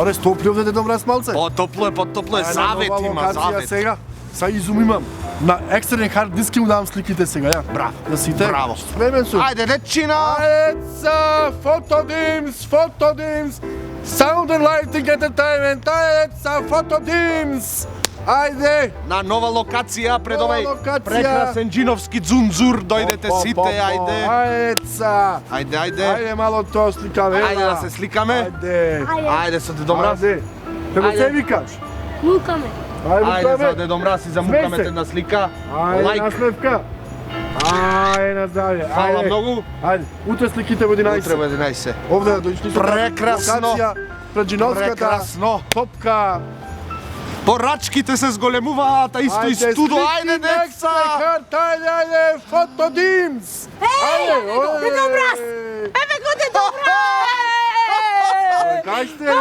Аре, стоплив да Дедо Мраз малце? Потопло е, завети има, завет. Сега, са изумимам. На екстерен хард диск му давам сликите сега, ја. Браво, Да сите. браво. Спремен сум. Ајде, дечина! Ајца, фотодимс, sound and lighting entertainment, ајца, фотодимс. Ајде! На нова локација пред Нова овај локација. прекрасен джиновски дзунзур, дојдете сите, ајде. Ајца. Ајде. Ајде мало тоа сликаме. Ајде да се сликаме. Ајде. Ајде со Дедо Мраз. Ајде. Како Ајде. се викаш? Мукаме. Ајде за Дедо Мраз и за Смеј мукаме се. една слика. Ајде, Лайк. наслевка. Ајде, на здравје. Фала Ајде. многу. Ајде, утре сликите во 11. Утре во 11. Овде да дојшли со Прекрасно. локација пред Джиновската. Прекрасно. Топка. Порачките се зголемуваат, а исто и студо. Ајде, деца! Ајде, фотодимс. Ајде, Дедо Мраз! Еве го Дедо Мраз! Кај сте?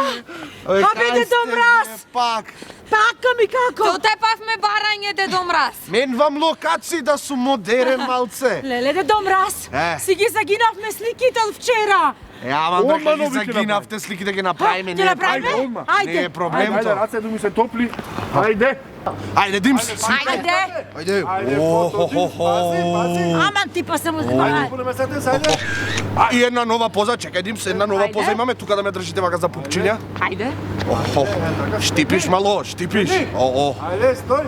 Абе, Дедо Мраз! Пак. Така ми како? Дотепавме барање, Дедо Мраз. Менвам локација да сум модерен малце. Леле, Дедо Мраз! Е. Си ги загинавме сликите од вчера! Ама Одма дека ги нови ќе загинавте сликите ги направиме, Ќе не е направиме? проблем. одма. Не е Ајде! проблем Ајде, тоа. раце ми се топли. Ајде. Ајде, Димс. Ајде. Ајде. Ајде, фотодимс. Пази. Аман ти па се му Ајде, збава. понемесете се, ајде. А и една нова поза, чекај Димс, една нова Ајде. поза имаме тука да ме држите вака за пупчиња. Ајде. Штипиш мало, штипиш. Ајде, стој.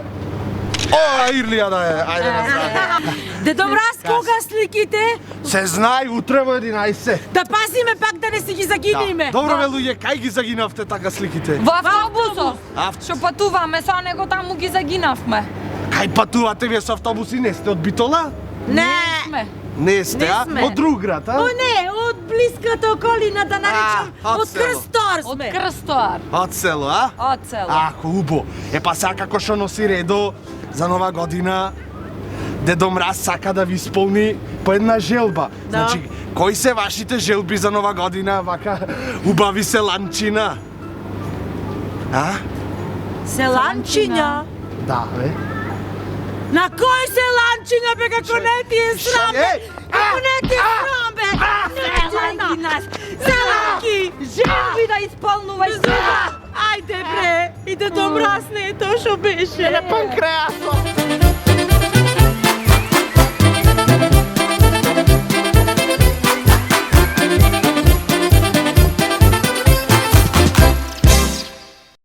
Ирлија да е. Ајде на здравје. Дедо Мраз, кога сликите? Се знај утре во 11. Да пазиме пак да не си ги загиниме. Добро бе луѓе, кај ги загинавте така сликите? Во автобусот. Авто. Што патуваме со него таму ги загинавме. Кај патувате вие со автобуси, не сте од Битола? Не. Сме. Не сте, Не а? сме. Од друг град, а? О не, од блиската околина да наречам, од од село. Крстор Од сме. Крстор. Од село, а? Од село. А, хубаво. Е па сега како што носи редо за нова година, Дедо Мраз сака да ви исполни по една желба. Да. Значи, кои се вашите желби за нова година, вака убави се ланчина? А? Селанчиња. Да, бе. На кој селанчиња бе како не ти е срам бе? Е, Како не ти е срам бе? Селанки нас. Селанки! Желби да исполнувај сега. Ајде бре, и Дедо Мраз не е тоа што беше. Панкреато.